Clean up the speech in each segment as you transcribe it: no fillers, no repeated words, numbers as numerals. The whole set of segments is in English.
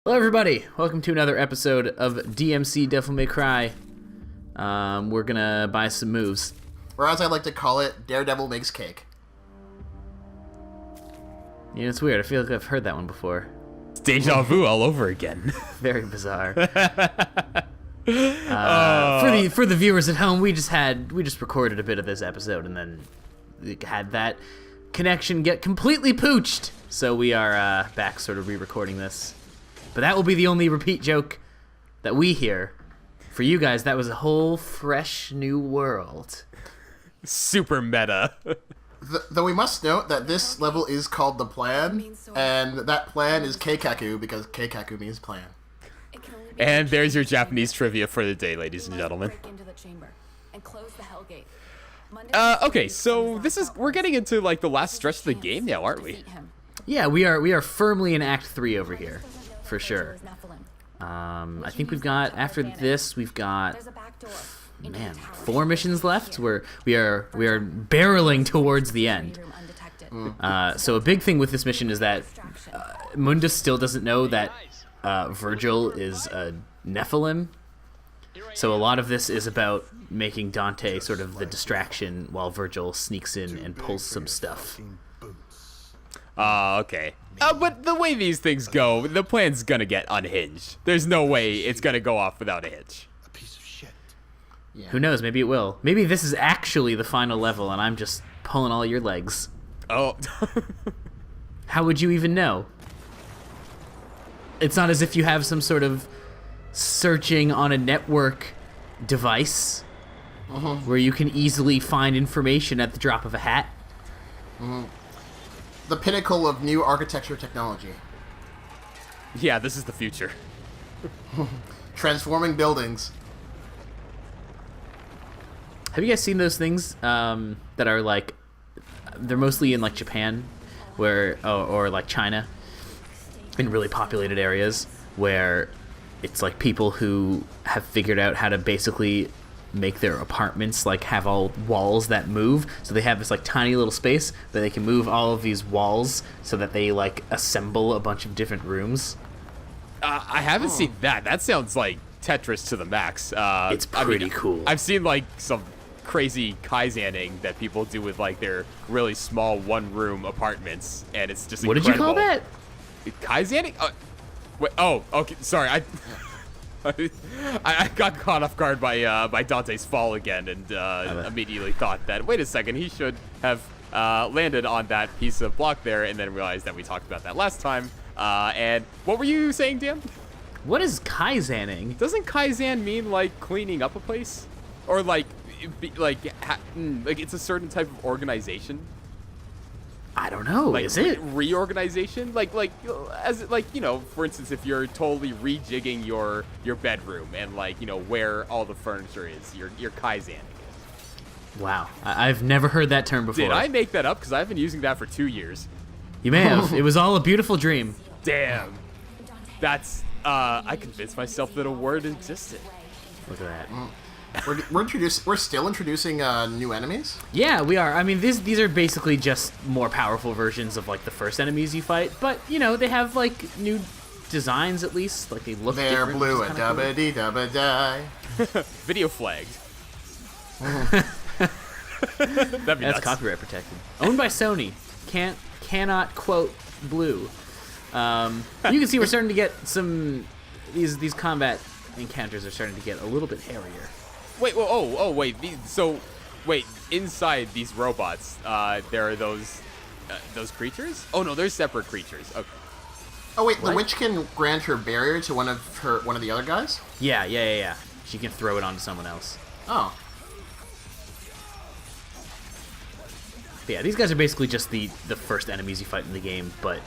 Hello everybody, welcome to another episode of DmC Devil May Cry. We're gonna buy some moves. Or as I like to call it, Daredevil makes cake. Yeah, it's weird, I feel like I've heard that one before. It's deja vu all over again. Very bizarre. For the viewers at home, we just recorded a bit of this episode and then we had that connection get completely pooched. So we are back sort of re-recording this. But that will be the only repeat joke that we hear. For you guys, that was a whole fresh new world. Super meta. Though we must note that this level is called The Plan, and that plan is Keikaku, because Keikaku means plan. And there's your Japanese trivia for the day, ladies and gentlemen. Okay, so we're getting into like the last stretch of the game now, aren't we? Yeah, we are firmly in Act 3 over here. For sure. I think after this we've got 4 missions left where we are barreling towards the end. So a big thing with this mission is that Mundus still doesn't know that Virgil is a Nephilim. So a lot of this is about making Dante sort of the distraction while Virgil sneaks in and pulls some stuff. Okay. But the way these things go, the plan's gonna get unhinged. There's no way it's gonna go off without a hitch. A piece of shit. Yeah. Who knows? Maybe it will. Maybe this is actually the final level and I'm just pulling all your legs. Oh. How would you even know? It's not as if you have some sort of searching on a network device where you can easily find information at the drop of a hat. The pinnacle of new architecture technology. Yeah, this is the future. Transforming buildings. Have you guys seen those things that are like, they're mostly in like Japan or like China, in really populated areas where it's like people who have figured out how to basically make their apartments like have all walls that move, so they have this like tiny little space but they can move all of these walls so that they like assemble a bunch of different rooms. I haven't seen that. That sounds like Tetris to the max. It's pretty cool. I've seen like some crazy kaizaning that people do with like their really small one-room apartments, and it's just what incredible. Did you call that? Kaizaning? Wait, oh, okay. Sorry, I got caught off guard by Dante's fall again, and immediately thought that, wait a second, he should have landed on that piece of block there, and then realized that we talked about that last time. And what were you saying, Dan? What is kaizaning? Doesn't kaizan mean like cleaning up a place, or like it's a certain type of organization? I don't know. Like, is it reorganization? Like you know, for instance, if you're totally rejigging your bedroom and like, you know, where all the furniture is, you're kaizaning it. Wow, I've never heard that term before. Did I make that up? Because I've been using that for 2 years. You may have. It was all a beautiful dream. Damn. That's I convinced myself that a word existed. Look at that. We're still introducing new enemies? Yeah, we are. I mean, these are basically just more powerful versions of like the first enemies you fight, but you know, they have like new designs at least. Like they look They're different. blue, a Cool. dabba dee dabba die. Video flagged. That'd be That's nuts. copyright protected. Owned by Sony. Cannot quote blue. You can see we're starting to get some these combat encounters are starting to get a little bit hairier. Wait, wait. Wait, inside these robots, there are those creatures? Oh no, they're separate creatures. Okay. Oh wait, What? the witch can grant her barrier to one of the other guys? Yeah. She can throw it onto someone else. Oh. But yeah, these guys are basically just the first enemies you fight in the game, but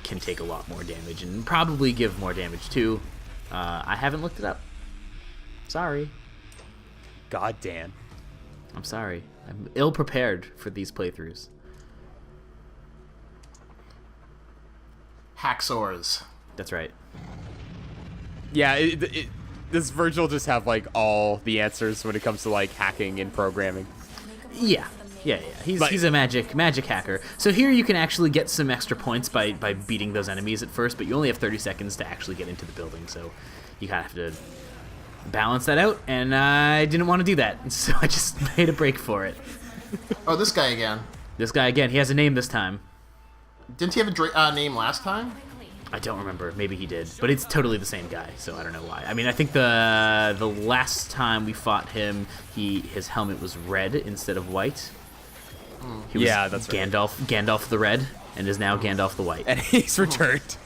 can take a lot more damage and probably give more damage too. I haven't looked it up. Sorry. God damn. I'm sorry. I'm ill prepared for these playthroughs. Hacksaws. That's right. Yeah, does Virgil just have like all the answers when it comes to like hacking and programming? Yeah. Yeah. He's a magic hacker. So here you can actually get some extra points by beating those enemies at first, but you only have 30 seconds to actually get into the building, so you kind of have to balance that out, and I didn't want to do that, so I just made a break for it. Oh, this guy again. This guy again. He has a name this time. Didn't he have a name last time? I don't remember. Maybe he did, but it's totally the same guy, so I don't know why. I mean, I think the last time we fought him, his helmet was red instead of white. He was that's right. Gandalf the Red, and is now Gandalf the White. And he's returned.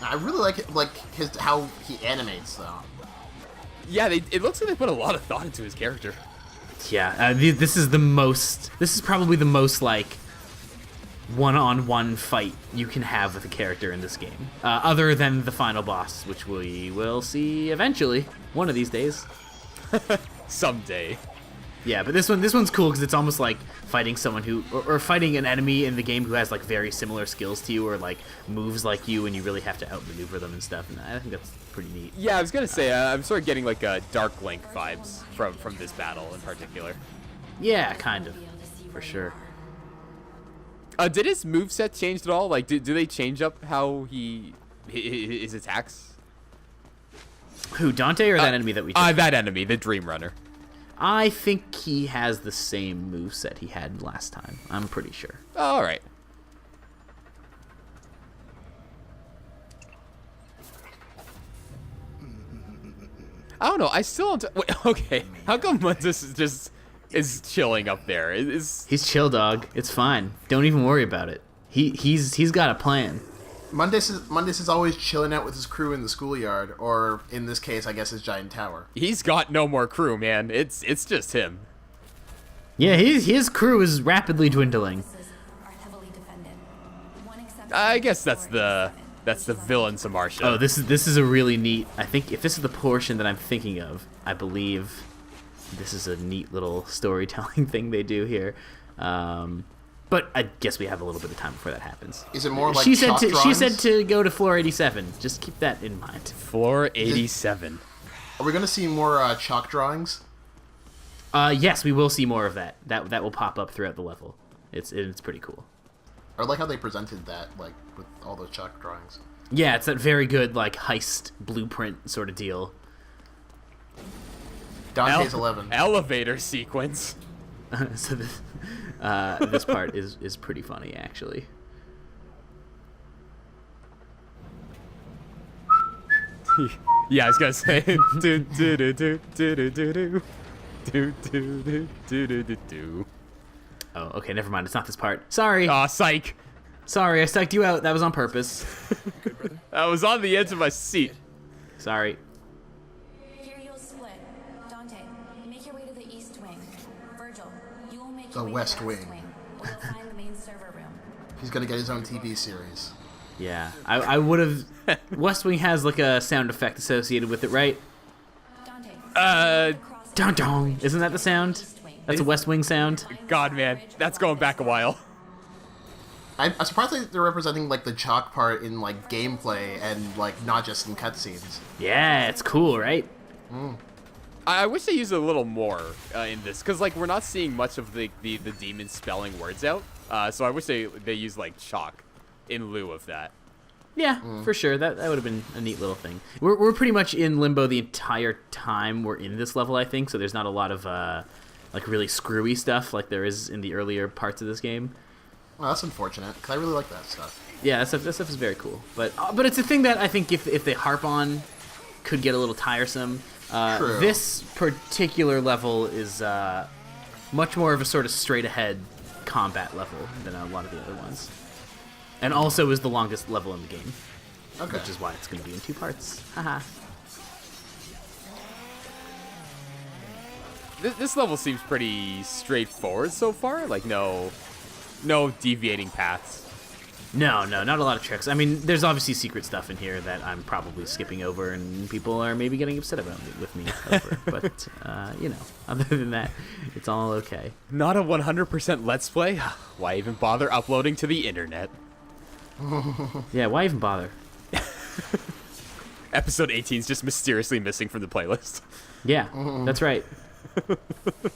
I really like how he animates though. Yeah, it looks like they put a lot of thought into his character. Yeah, this is probably the most like one-on-one fight you can have with a character in this game, other than the final boss, which we will see eventually, one of these days. Someday. Yeah, but this one's cool because it's almost like fighting someone or fighting an enemy in the game who has like very similar skills to you or like moves like you, and you really have to outmaneuver them and stuff. And I think that's pretty neat. Yeah, I was gonna say I'm sort of getting like Dark Link vibes from this battle in particular. Yeah, kind of, for sure. Did his moveset change at all? Like, do they change up how his attacks? Who, Dante or that enemy that we took? That enemy, the Dream Runner. I think he has the same moveset he had last time. I'm pretty sure. Oh, all right. I don't know. I still don't. Wait, okay. How come Munzus is chilling up there? He's chill, dog. It's fine. Don't even worry about it. He's got a plan. Mondays is always chilling out with his crew in the schoolyard, or in this case, I guess his giant tower. He's got no more crew, man. It's just him. Yeah, his crew is rapidly dwindling. I guess that's the villain Samarsha. Oh, this is a really neat. I think if this is the portion that I'm thinking of, I believe this is a neat little storytelling thing they do here. But I guess we have a little bit of time before that happens. Is it more like she chalk drawings? She said to go to floor 87. Just keep that in mind. Floor 87. Are we going to see more chalk drawings? Yes, we will see more of that. That will pop up throughout the level. It's pretty cool. I like how they presented that, like with all those chalk drawings. Yeah, it's that very good like heist blueprint sort of deal. Dante's 11. Elevator sequence. So this part is pretty funny, actually. Yeah, I was gonna say do do do do do do do do do do do do. Oh, okay, never mind. It's not this part. Sorry. Aw, psych. Sorry, I psyched you out. That was on purpose. I was on the edge of my seat. Sorry. Here you'll split. Dante, make your way to the east wing. Virgil, you will make The your way west to the wing. where you'll find the main server room. He's going to get his own TV series. Yeah, I would have. West Wing has like a sound effect associated with it, right? Dante, Dong dong. Isn't that the sound? That's a West Wing sound. God, man, that's going back a while. I'm surprised that they're representing like the chalk part in like gameplay and like not just in cutscenes. Yeah, it's cool, right? I wish they used a little more in this, because like we're not seeing much of the demons spelling words out. So I wish they used like chalk in lieu of that. Yeah, for sure. That would have been a neat little thing. We're pretty much in limbo the entire time we're in this level, I think. So there's not a lot of like really screwy stuff like there is in the earlier parts of this game. Well, that's unfortunate because I really like that stuff. Yeah, that stuff is very cool. But it's a thing that I think if they harp on, could get a little tiresome. True. This particular level is much more of a sort of straight ahead combat level than a lot of the other ones. And also is the longest level in the game. Okay. Which is why it's going to be in 2 parts. Haha. This level seems pretty straightforward so far. Like no deviating paths. No, not a lot of tricks. I mean, there's obviously secret stuff in here that I'm probably skipping over, and people are maybe getting upset about with me over. But other than that, it's all okay. Not a 100% Let's Play? Why even bother uploading to the internet? Yeah, why even bother? Episode 18 is just mysteriously missing from the playlist. Yeah, that's right.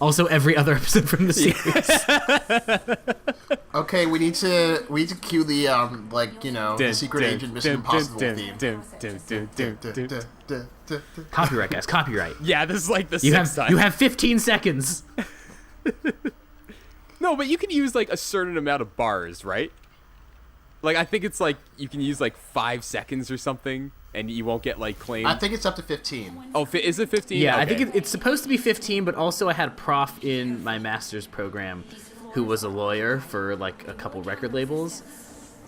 Also, every other episode from the series. Okay, we need to cue the the Secret Agent Mission Impossible theme. Copyright, guys. Copyright. Yeah, this is like the You sixth have time. you have 15 seconds. No, but you can use like a certain amount of bars, right? Like I think it's like you can use like 5 seconds or something, and you won't get like claimed. I think it's up to 15. Oh, is it 15? Yeah, okay. I think it's supposed to be 15, but also I had a prof in my master's program who was a lawyer for like a couple record labels,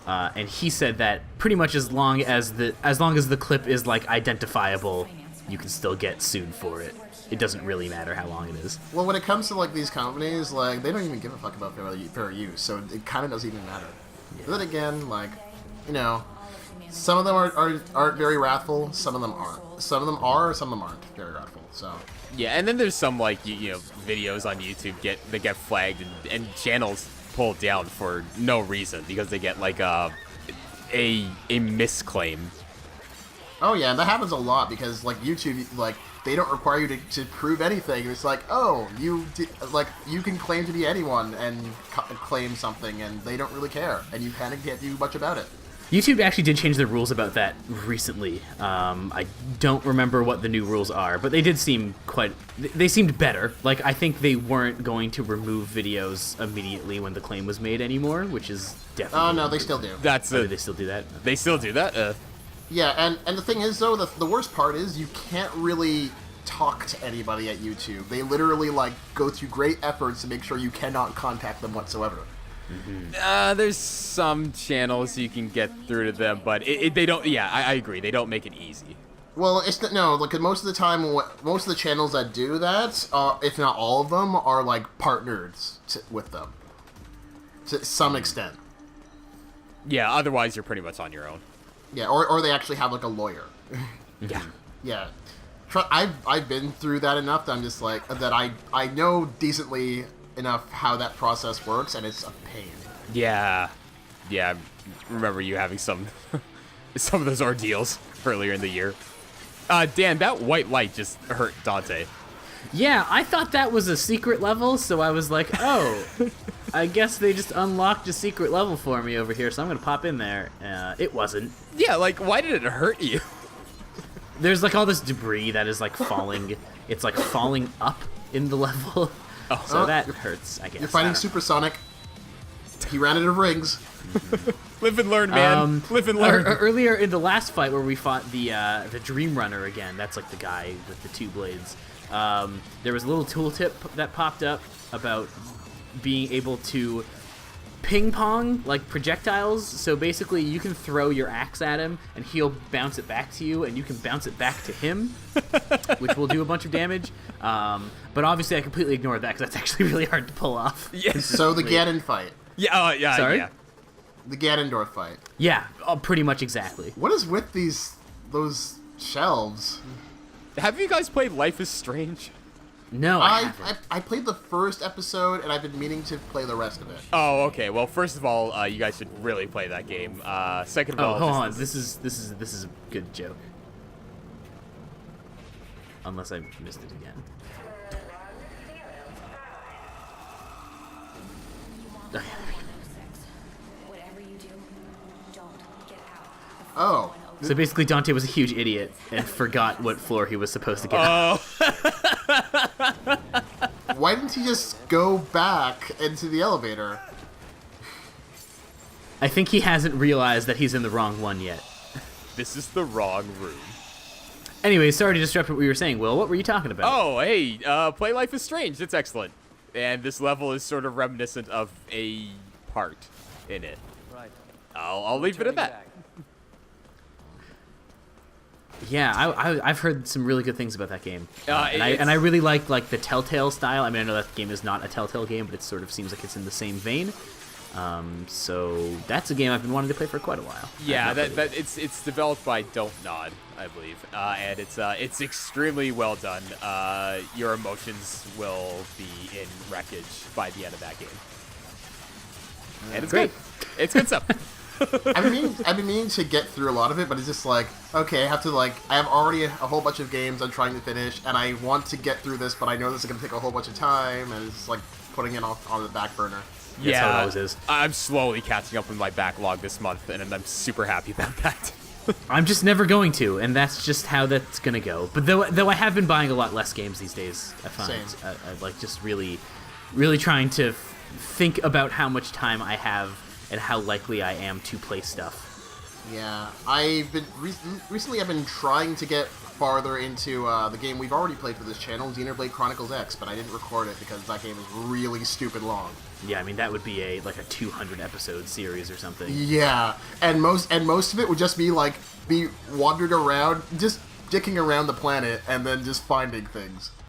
and he said that pretty much as long as the clip is like identifiable, you can still get sued for it. It doesn't really matter how long it is. Well, when it comes to like these companies, like they don't even give a fuck about fair use, so it kind of doesn't even matter. Yeah. But then again, like, you know, some of them aren't very wrathful, some of them aren't. Some of them are, some of them aren't very wrathful. So Yeah, and then there's some like you know videos on YouTube that get flagged and channels pulled down for no reason because they get like a misclaim. oh yeah, and that happens a lot because like YouTube, like they don't require you to prove anything. It's like, oh, you can claim to be anyone and claim something, and they don't really care, and you kind of can't do much about it. YouTube actually did change the rules about that recently. I don't remember what the new rules are, but they did seem they seemed better. Like, I think they weren't going to remove videos immediately when the claim was made anymore, which is definitely... Oh, no, they still do. Do they still do that? They still do that? Yeah, and the thing is, though, the worst part is you can't really talk to anybody at YouTube. They literally, like, go through great efforts to make sure you cannot contact them whatsoever. Mm-hmm. There's some channels you can get through to them, but they don't. Yeah, I agree. They don't make it easy. Well, like most of the time, most of the channels that do that, if not all of them, are like partnered with them to some extent. Yeah, otherwise you're pretty much on your own. Yeah, or they actually have like a lawyer. Yeah. Yeah. I've been through that enough that I'm just like that I know decently enough how that process works, and it's a pain. Yeah. I remember you having some of those ordeals earlier in the year. Dan, that white light just hurt Dante. Yeah, I thought that was a secret level, so I was like, oh, I guess they just unlocked a secret level for me over here, so I'm going to pop in there. It wasn't. Yeah, like, why did it hurt you? There's like all this debris that is like falling. It's like falling up in the level. Oh, so that hurts, I guess. You're fighting Supersonic. He ran out of rings. Live and learn, man. Live and learn. Earlier in the last fight where we fought the Dream Runner again, that's like the guy with the 2 blades. There was a little tooltip that popped up about being able to ping pong like projectiles. So basically, you can throw your axe at him, and he'll bounce it back to you, and you can bounce it back to him, which will do a bunch of damage. But obviously, I completely ignored that because that's actually really hard to pull off. Yes. So the Ganon fight. Yeah. Yeah. Sorry? Yeah. The Ganondorf fight. Yeah, pretty much exactly. What is with those shelves? Have you guys played Life is Strange? No, I haven't. I played the first episode, and I've been meaning to play the rest of it. Oh, okay. Well, first of all, you guys should really play that game. Second of all, hold on. This is a good joke. Unless I missed it again. Whatever you do, don't get out. Oh. So basically, Dante was a huge idiot and forgot what floor he was supposed to get on. Why didn't he just go back into the elevator? I think he hasn't realized that he's in the wrong one yet. This is the wrong room. Anyway, sorry to disrupt what we were saying, Will. What were you talking about? Oh, hey, play Life is Strange. It's excellent. And this level is sort of reminiscent of a part in it. Right. I'll leave it at that. Yeah, I've heard some really good things about that game, and it's- I really like the Telltale style. I mean, I know that game is not a Telltale game, but it sort of seems like it's in the same vein. So that's a game I've been wanting to play for quite a while. Yeah, it's developed by Don't Nod, I believe, and it's extremely well done. Your emotions will be in wreckage by the end of that game, and it's Great. good. It's good stuff. I've been meaning to get through a lot of it, but it's just like, okay, I have already a whole bunch of games I'm trying to finish, and I want to get through this, but I know this is going to take a whole bunch of time, and it's like putting it off on the back burner. That's how it always is. I'm slowly catching up with my backlog this month, and I'm super happy about that. I'm just never going to, and that's just how that's gonna go. But though I have been buying a lot less games these days, I find I like just really trying to think about how much time I have and how likely I am to play stuff. Yeah, I've been recently. I've been trying to get farther into the game we've already played for this channel, Xenoblade Chronicles X, but I didn't record it because that game is really stupid long. Yeah, I mean that would be a 200 episode series or something. Yeah, and most of it would just be wandered around, just dicking around the planet, and then just finding things.